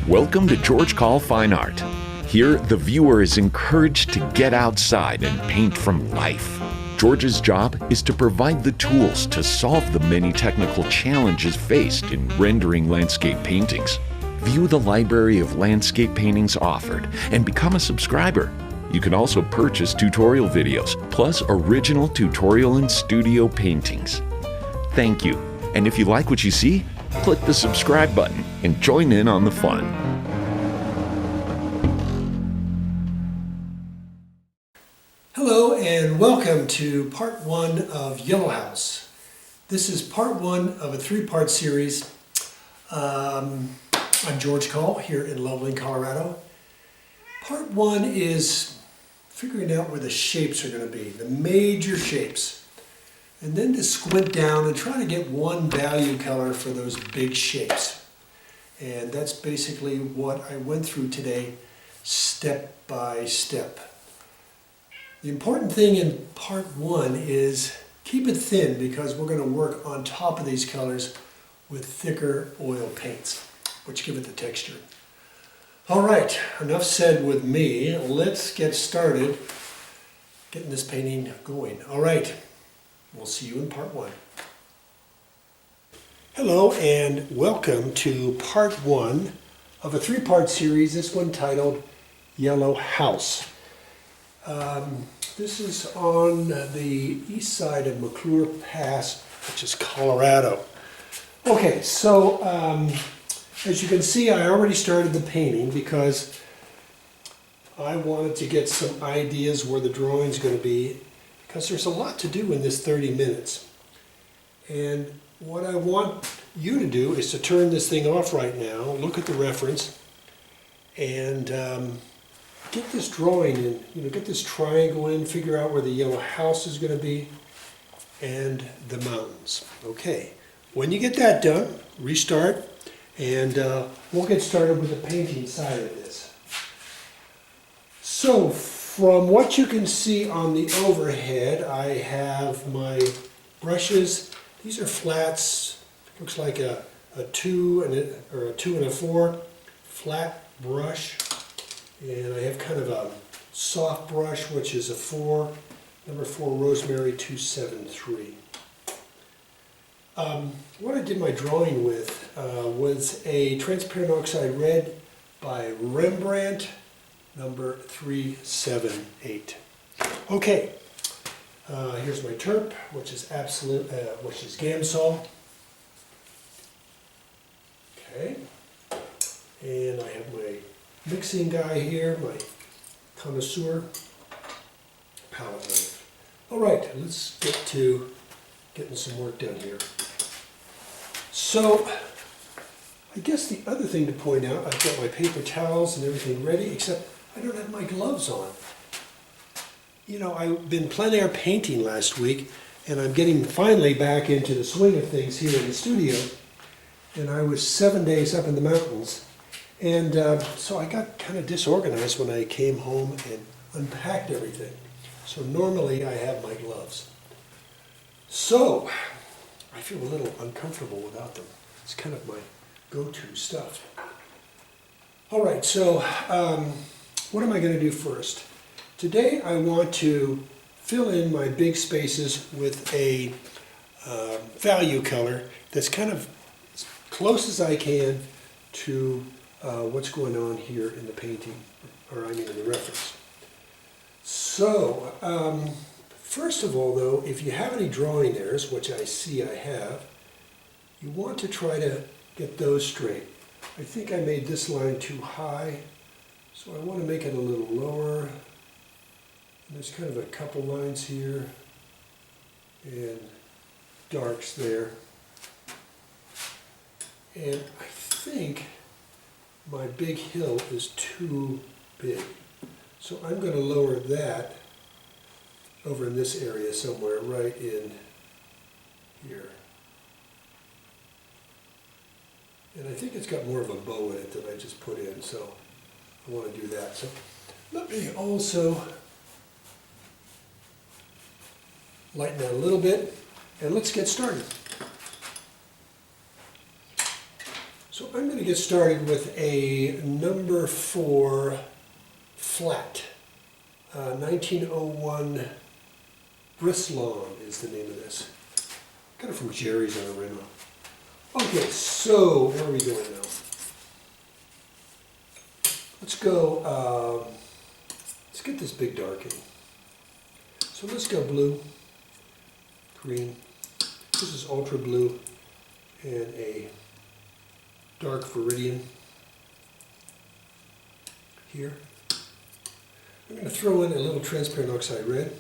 Welcome to George Coll Fine Art. Here, the viewer is encouraged to get outside and paint from life. George's job is to provide the tools to solve the many technical challenges faced in rendering landscape paintings. View the library of landscape paintings offered and become a subscriber. You can also purchase tutorial videos, plus original tutorial and studio paintings. Thank you. And if you like what you see, click the subscribe button and join in on the fun. Hello and welcome to part one of Yellow House. This is part one of a three-part series. I'm George Coll here in Loveland, Colorado. Part one is figuring out where the shapes are going to be, the major shapes. And then to squint down and try to get one value color for those big shapes. And that's basically what I went through today, step by step. The important thing in part one is keep it thin because we're going to work on top of these colors with thicker oil paints, which give it the texture. All right, enough said with me. Let's get started getting this painting going. All right. We'll see you in part one. Hello and welcome to part one of a three-part series, this one titled Yellow House. This is on the east side of McClure Pass, which is Colorado. Okay, so as you can see, I already started the painting because I wanted to get some ideas where the drawing's going to be, because there's a lot to do in this 30 minutes. And what I want you to do is to turn this thing off right now, look at the reference, and get this drawing in, get this triangle in, figure out where the yellow house is going to be, and the mountains. Okay, when you get that done, restart, and we'll get started with the painting side of this. So, from what you can see on the overhead, I have my brushes. These are flats. Looks like a 2 and a 2 and a 4 flat brush. And I have kind of a soft brush, which is a 4, number 4 Rosemary 273. What I did my drawing with was a transparent oxide red by Rembrandt, number 378. Okay, here's my terp, which is Gamsol. Okay, and I have my mixing guy here, my connoisseur palette knife. All right, let's get to getting some work done here. So, I guess the other thing to point out, I've got my paper towels and everything ready, except I don't have my gloves on. I've been plein air painting last week, and I'm getting finally back into the swing of things here in the studio. And I was 7 days up in the mountains, and so I got kind of disorganized when I came home and unpacked everything. So normally I have my gloves. So I feel a little uncomfortable without them. It's kind of my go-to stuff. All right, so what am I going to do first? Today I want to fill in my big spaces with a value color that's kind of as close as I can to what's going on here in the painting, or in the reference. So, first of all though, if you have any drawing errors, which I see I have, you want to try to get those straight. I think I made this line too high, so I want to make it a little lower. And there's kind of a couple lines here, and darks there. And I think my big hill is too big. So I'm going to lower that over in this area somewhere, right in here. And I think it's got more of a bow in it than I just put in, so I want to do that. So let me also lighten that a little bit, and let's get started. So I'm going to get started with a number 4 flat. 1901 Bristlon is the name of this. Got it from Jerry's on a rental. Okay, so where are we going now? Let's go, let's get this big dark in. So let's go blue, green. This is ultra blue and a dark viridian here. I'm going to throw in a little transparent oxide red.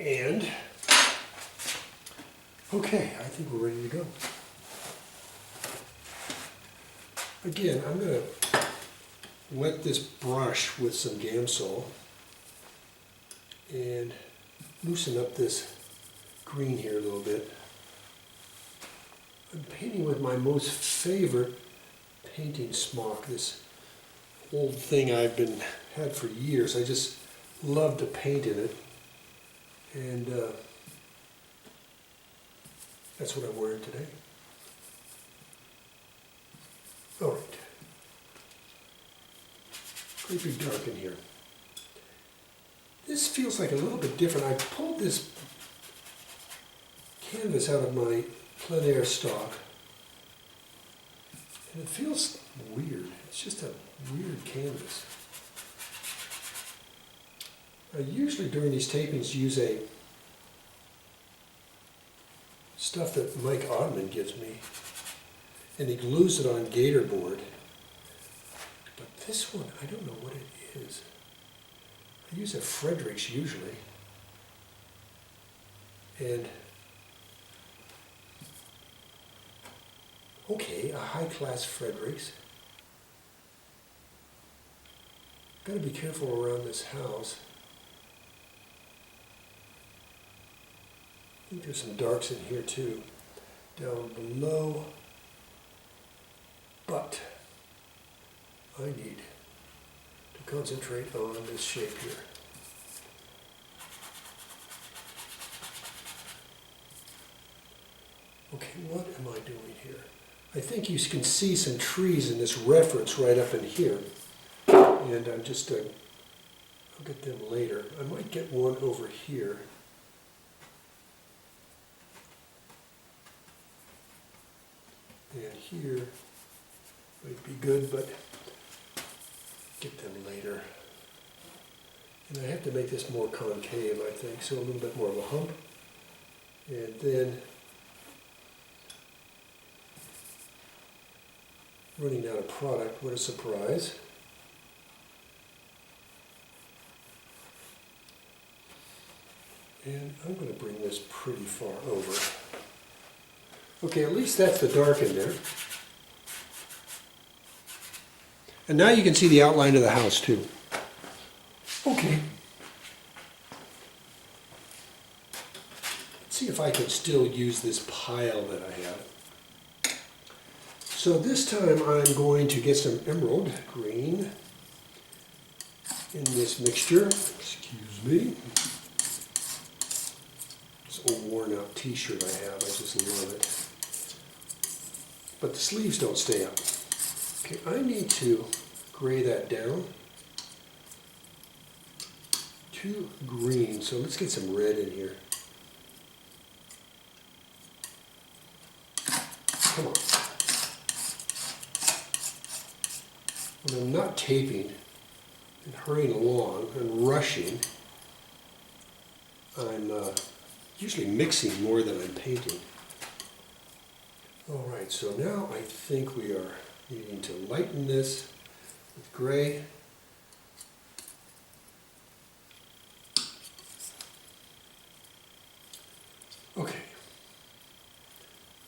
And, okay, I think we're ready to go. Again, I'm going to wet this brush with some Gamsol and loosen up this green here a little bit. I'm painting with my most favorite painting smock, this old thing I've had for years. I just love to paint in it. And that's what I'm wearing today. All right. Great big dark in here. This feels like a little bit different. I pulled this canvas out of my plein air stock. And it feels weird. It's just a weird canvas. I usually during these tapings use a stuff that Mike Ottman gives me, and he glues it on gator board. But this one, I don't know what it is. I use a Frederick's usually, and okay, a high-class Frederick's. Got to be careful around this house. I think there's some darks in here too, down below, but I need to concentrate on this shape here. Okay, what am I doing here? I think you can see some trees in this reference right up in here, and I'm just, I'll get them later. I might get one over here. And here might be good, but get them later. And I have to make this more concave, I think, so a little bit more of a hump. And then running out of product, what a surprise. And I'm going to bring this pretty far over. Okay, at least that's the dark in there. And now you can see the outline of the house too. Okay. Let's see if I can still use this pile that I have. So this time I'm going to get some emerald green in this mixture. Excuse me. This old worn out t-shirt I have, I just love it. But the sleeves don't stay up. Okay, I need to gray that down to green. So let's get some red in here. Come on. When I'm not taping and hurrying along and rushing, I'm usually mixing more than I'm painting. All right, so now I think we are needing to lighten this with gray. Okay,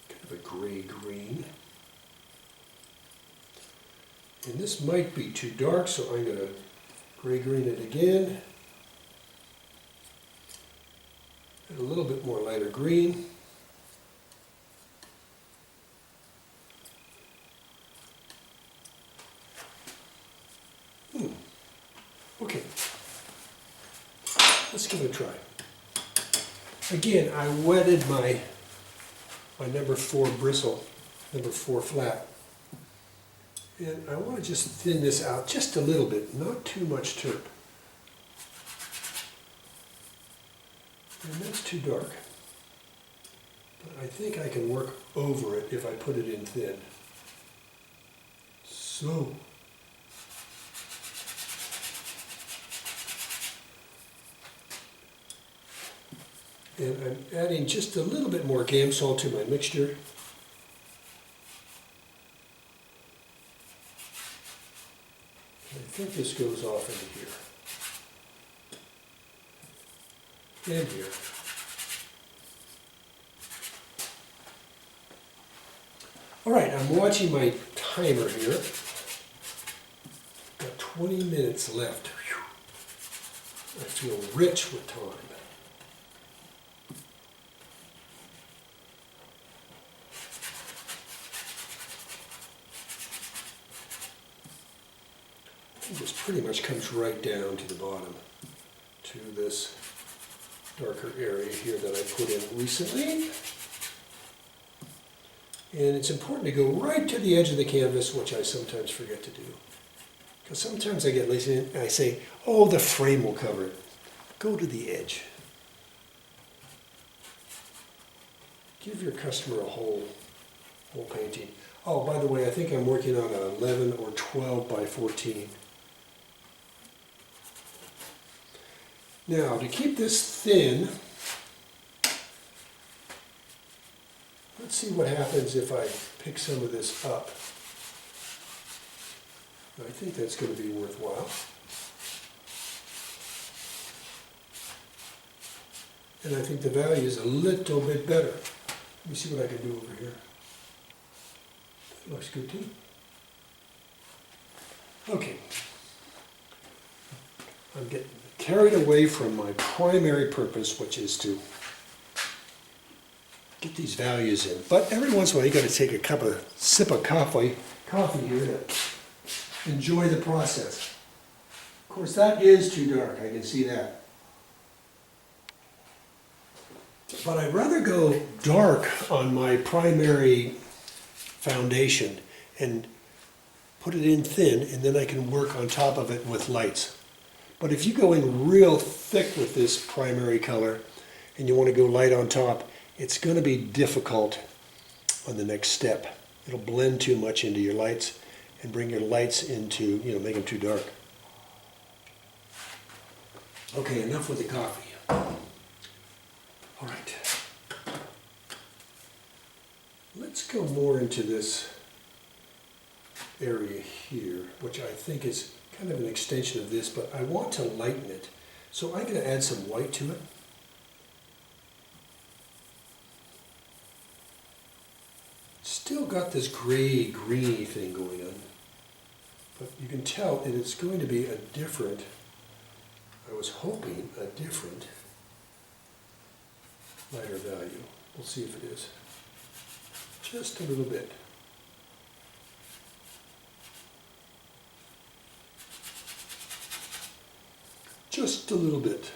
kind of a gray-green. And this might be too dark, so I'm going to gray-green it again. And a little bit more lighter green. Okay, let's give it a try. Again, I wetted my number 4 bristle, number 4 flat. And I want to just thin this out just a little bit, not too much terp. And that's too dark. But I think I can work over it if I put it in thin. So. And I'm adding just a little bit more Gamsol to my mixture. I think this goes off into here. And here. All right, I'm watching my timer here. Got 20 minutes left. Whew. I feel rich with time. This pretty much comes right down to the bottom, to this darker area here that I put in recently. And it's important to go right to the edge of the canvas, which I sometimes forget to do. Because sometimes I get lazy and I say, oh, the frame will cover it. Go to the edge. Give your customer a whole painting. Oh, by the way, I think I'm working on an 11 or 12 by 14. Now, to keep this thin, let's see what happens if I pick some of this up. I think that's going to be worthwhile. And I think the value is a little bit better. Let me see what I can do over here. That looks good too. Okay. I'm getting carried away from my primary purpose, which is to get these values in. But every once in a while, you got to take a sip of coffee here to enjoy the process. Of course, that is too dark. I can see that. But I'd rather go dark on my primary foundation and put it in thin, and then I can work on top of it with lights. But if you go in real thick with this primary color and you want to go light on top, it's going to be difficult on the next step. It'll blend too much into your lights and bring your lights into, make them too dark. Okay, enough with the coffee. All right. Let's go more into this area here, which I think is kind of an extension of this, but I want to lighten it. So I'm going to add some white to it. Still got this gray, greeny thing going on, but you can tell that it's going to be a different, I was hoping a different lighter value. We'll see if it is. Just a little bit. Just a little bit.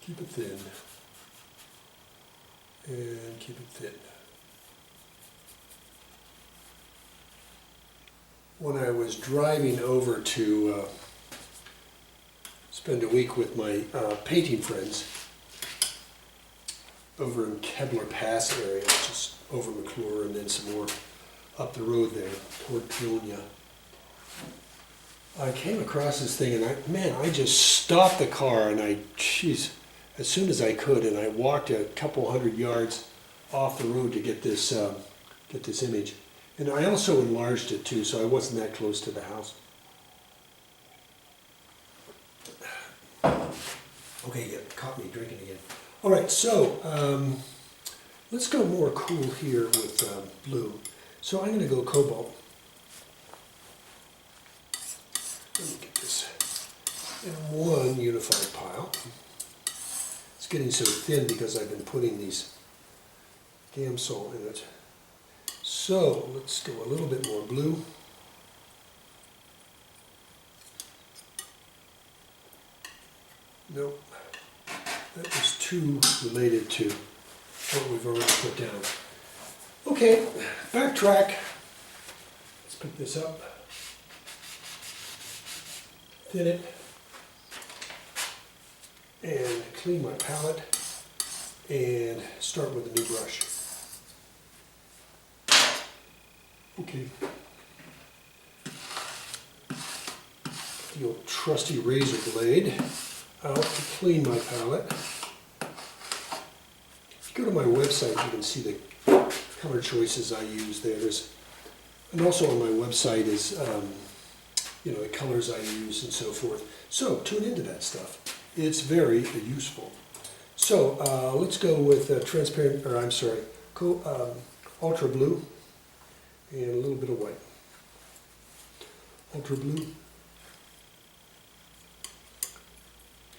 Keep it thin. And keep it thin. When I was driving over to spend a week with my painting friends over in Kebler Pass area, which is over McClure and then some more up the road there toward Peonia, I came across this thing and I just stopped the car and as soon as I could, and I walked a couple hundred yards off the road to get this image. And I also enlarged it too, so I wasn't that close to the house. Okay, yeah, caught me drinking again. All right, so let's go more cool here with blue. So I'm going to go cobalt. Let me get this in one unified pile. It's getting so thin because I've been putting these Gamsol in it. So let's go a little bit more blue. Nope. That was too related to what we've already put down. Okay, backtrack. Let's pick this up. Thin it. And clean my palette. And start with a new brush. Okay. The old trusty razor blade out to clean my palette. If you go to my website, you can see the color choices I use there. And also on my website is, the colors I use and so forth. So tune into that stuff. It's very useful. So let's go with ultra blue and a little bit of white. Ultra blue.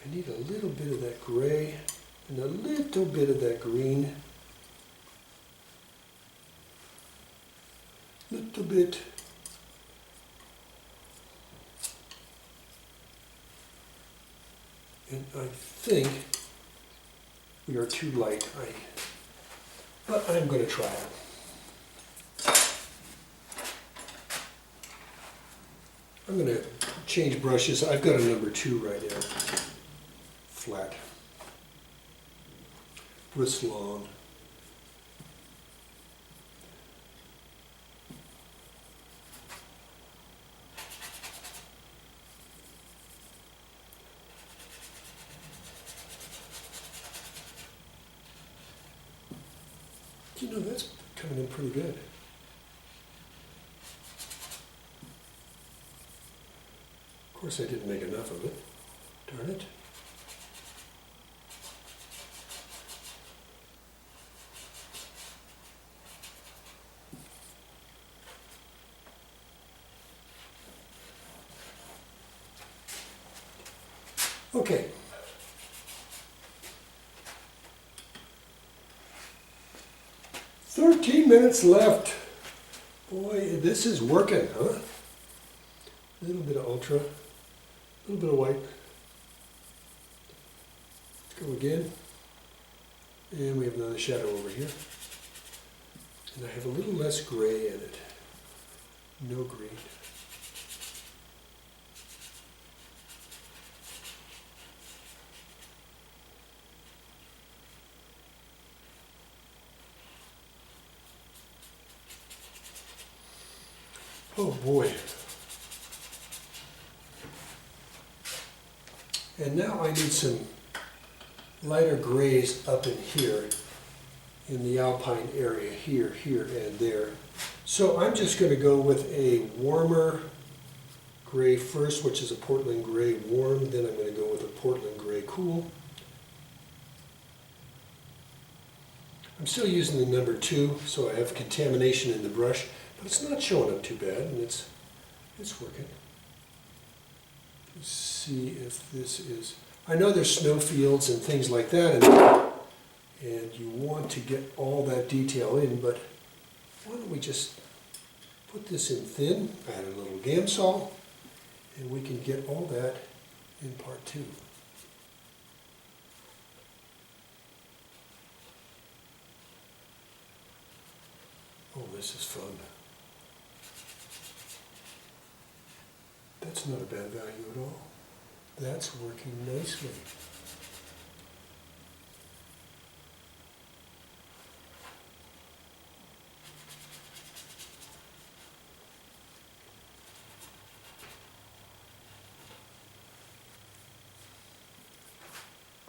I need a little bit of that gray and a little bit of that green. Little bit. And I think we are too light, but I'm going to try it. I'm going to change brushes. I've got a number 2 right there. Flat. Wrist long. That's coming in pretty good. Of course, I didn't make enough of it. Darn it. Okay. Minutes left. Boy, this is working, huh? A little bit of ultra, a little bit of white. Let's go again. And we have another shadow over here. And I have a little less gray in it. No green. Oh boy. And now I need some lighter grays up in here, in the alpine area, here, and there. So I'm just going to go with a warmer gray first, which is a Portland gray warm. Then I'm going to go with a Portland gray cool. I'm still using the number 2, so I have contamination in the brush. But it's not showing up too bad, and it's working. Let's see if this is... I know there's snow fields and things like that, and you want to get all that detail in, but why don't we just put this in thin, add a little Gamsol, and we can get all that in part 2. Oh, this is fun. That's not a bad value at all. That's working nicely.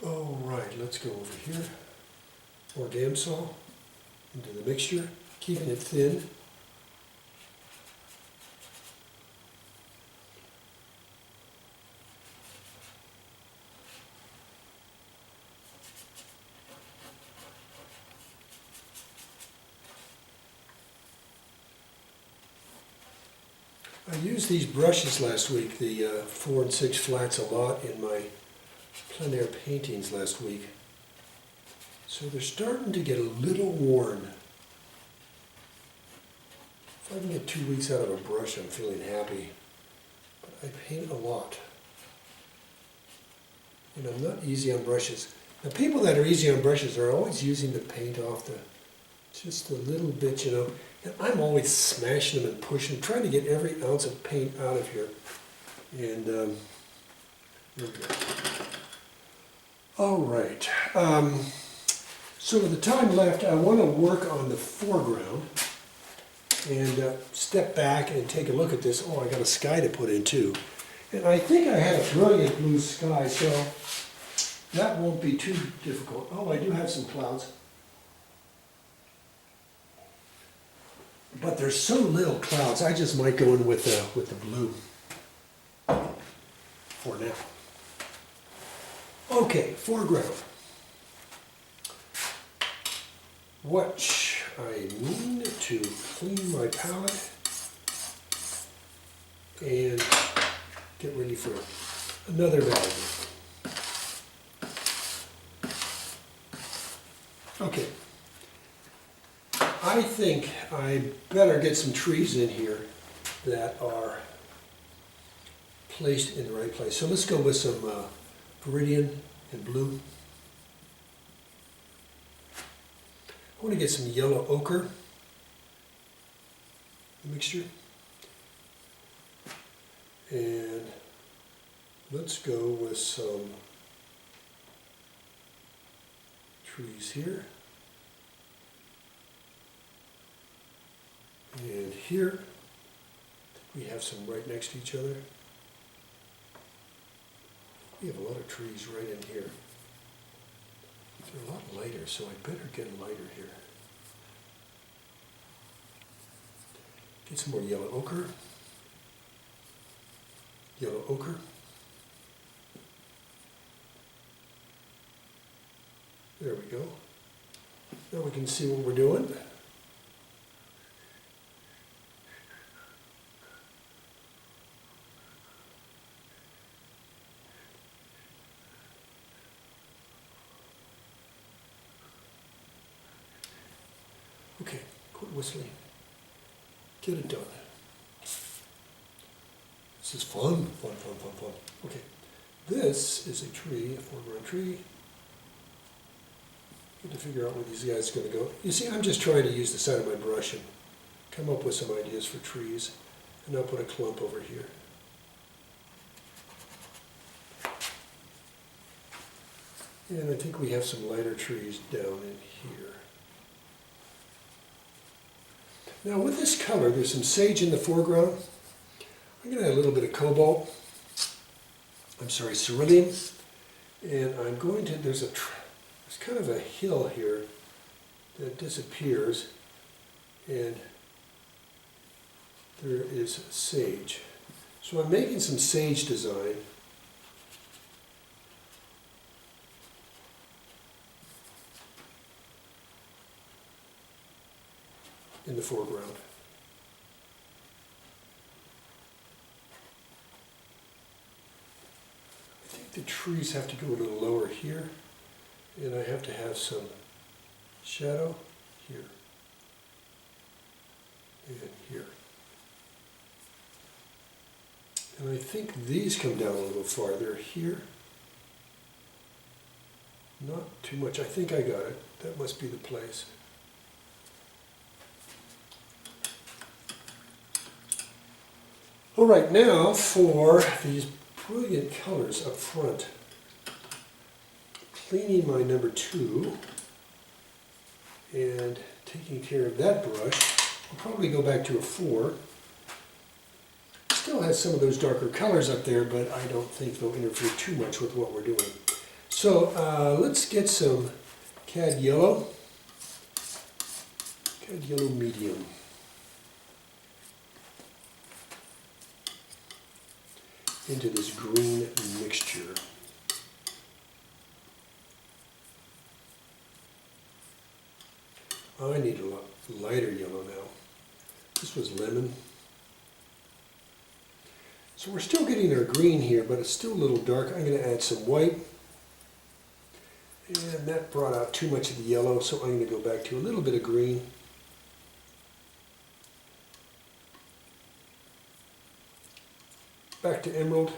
All right, let's go over here. More Gamsol into the mixture, keeping it thin. I used these brushes last week, the 4 and 6 flats, a lot in my plein air paintings last week. So they're starting to get a little worn. If I can get 2 weeks out of a brush, I'm feeling happy. But I paint a lot. And I'm not easy on brushes. The people that are easy on brushes are always using the paint off just a little bit, you know. And I'm always smashing them and pushing, trying to get every ounce of paint out of here. And, okay. All right. So with the time left, I want to work on the foreground and step back and take a look at this. Oh, I got a sky to put in too. And I think I had a brilliant blue sky, so that won't be too difficult. Oh, I do have some clouds. But there's so little clouds, I just might go in with the blue for now. Okay, foreground. What I need to clean my palette and get ready for another value. Okay. I think I better get some trees in here that are placed in the right place. So let's go with some Viridian and blue. I want to get some yellow ochre mixture. And let's go with some trees here. And here, we have some right next to each other. We have a lot of trees right in here. They're a lot lighter, so I better get lighter here. Get some more yellow ochre. Yellow ochre. There we go. Now we can see what we're doing. Okay, quit whistling. Get it done. This is fun, fun, fun, fun, fun. Okay, this is a tree, a foreground tree. Good to figure out where these guys are going to go. You see, I'm just trying to use the side of my brush and come up with some ideas for trees. And I'll put a clump over here. And I think we have some lighter trees down in here. Now with this color, there's some sage in the foreground. I'm going to add a little bit of cobalt. I'm sorry, cerulean. And I'm going to, there's kind of a hill here that disappears. And there is sage. So I'm making some sage design. In the foreground. I think the trees have to go a little lower here, and I have to have some shadow here and here. And I think these come down a little farther here. Not too much. I think I got it. That must be the place. All right, now for these brilliant colors up front. Cleaning my number 2 and taking care of that brush. I'll probably go back to a 4. Still has some of those darker colors up there, but I don't think they'll interfere too much with what we're doing. So let's get some cad yellow medium. Into this green mixture. I need a lot lighter yellow now. This was lemon. So we're still getting our green here, but it's still a little dark. I'm going to add some white. And that brought out too much of the yellow, so I'm going to go back to a little bit of green. Back to emerald.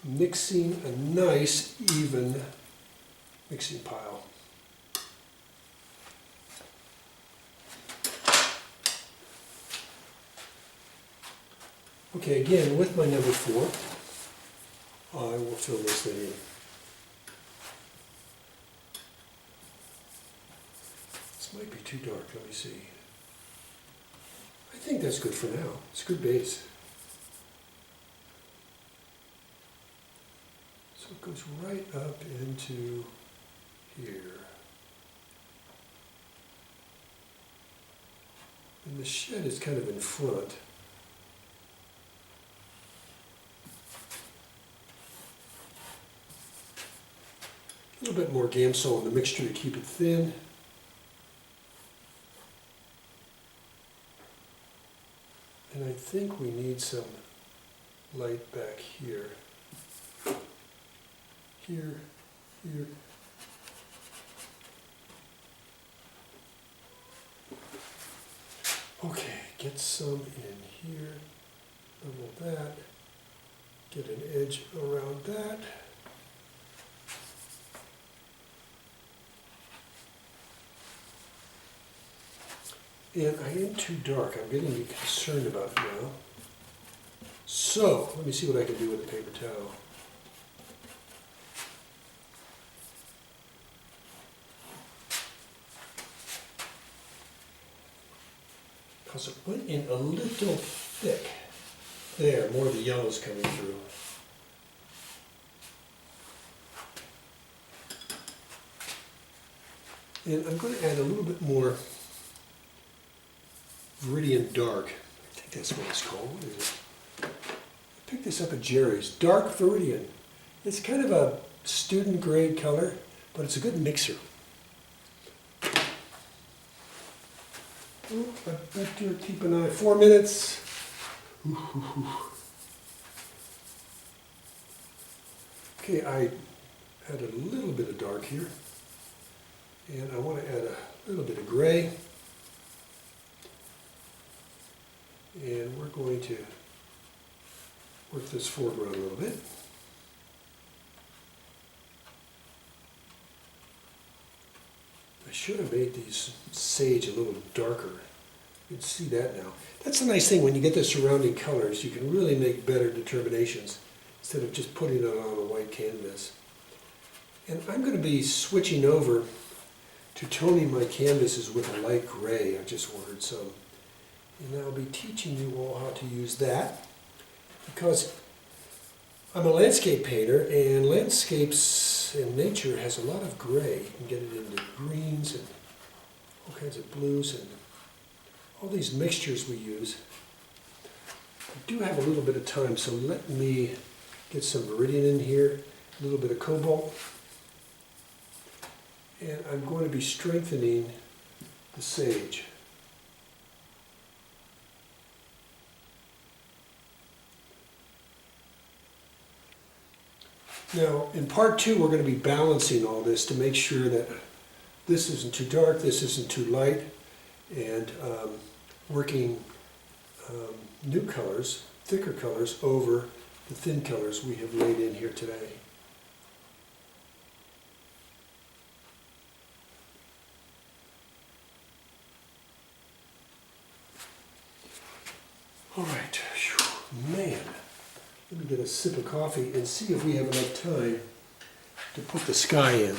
mixing a nice, even mixing pile. Okay, again, with my number 4, I will fill this thing in. This might be too dark, let me see. I think that's good for now. It's a good base. So it goes right up into here. And the shed is kind of in front. A little bit more Gamsol in the mixture to keep it thin. And I think we need some light back here. Here, here. Okay, get some in here, level that, get an edge around that. And I am too dark, I'm getting concerned about it now. So, let me see what I can do with a paper towel. Because it went in a little thick. There, more of the yellow's coming through. And I'm going to add a little bit more Viridian Dark. I think that's what it's called. What is it? I picked this up at Jerry's. Dark Viridian. It's kind of a student grade color, but it's a good mixer. Oh, I better keep an eye. 4 minutes. Okay, I add a little bit of dark here. And I want to add a little bit of gray. And we're going to work this foreground a little bit. I should have made these sage a little darker. You can see that now. That's the nice thing, when you get the surrounding colors, you can really make better determinations instead of just putting it on a white canvas. And I'm going to be switching over to toning my canvases with a light gray. I just ordered some. And I'll be teaching you all how to use that, because I'm a landscape painter, and landscapes and nature has a lot of gray. You can get it into greens and all kinds of blues and all these mixtures we use. I do have a little bit of time, so let me get some Viridian in here, a little bit of cobalt, and I'm going to be strengthening the sage. Now, in part 2, we're going to be balancing all this to make sure that this isn't too dark, this isn't too light, and working new colors, thicker colors, over the thin colors we have laid in here today. All right, whew, man. Let me get a sip of coffee and see if we have enough time to put the sky in.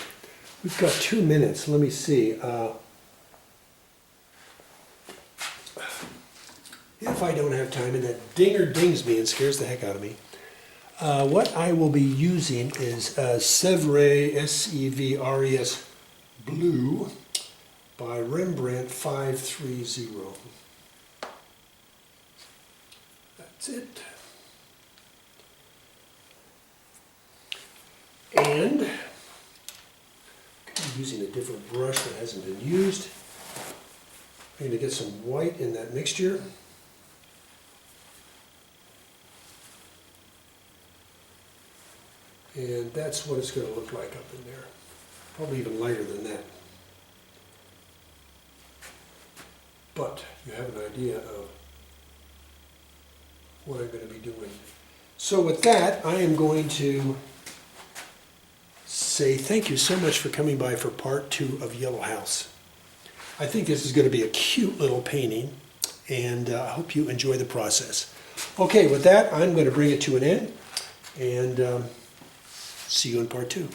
We've got 2 minutes. Let me see. If I don't have time, and that dinger dings me and scares the heck out of me, what I will be using is Sevres, S-E-V-R-E-S Blue by Rembrandt 530. That's it. And I'm using a different brush that hasn't been used. I'm going to get some white in that mixture. And that's what it's going to look like up in there. Probably even lighter than that. But you have an idea of what I'm going to be doing. So with that, I am going to say thank you so much for coming by for part 2 of Yellow House. I think this is going to be a cute little painting, and I hope you enjoy the process. Okay, with that, I'm going to bring it to an end, and see you in part 2.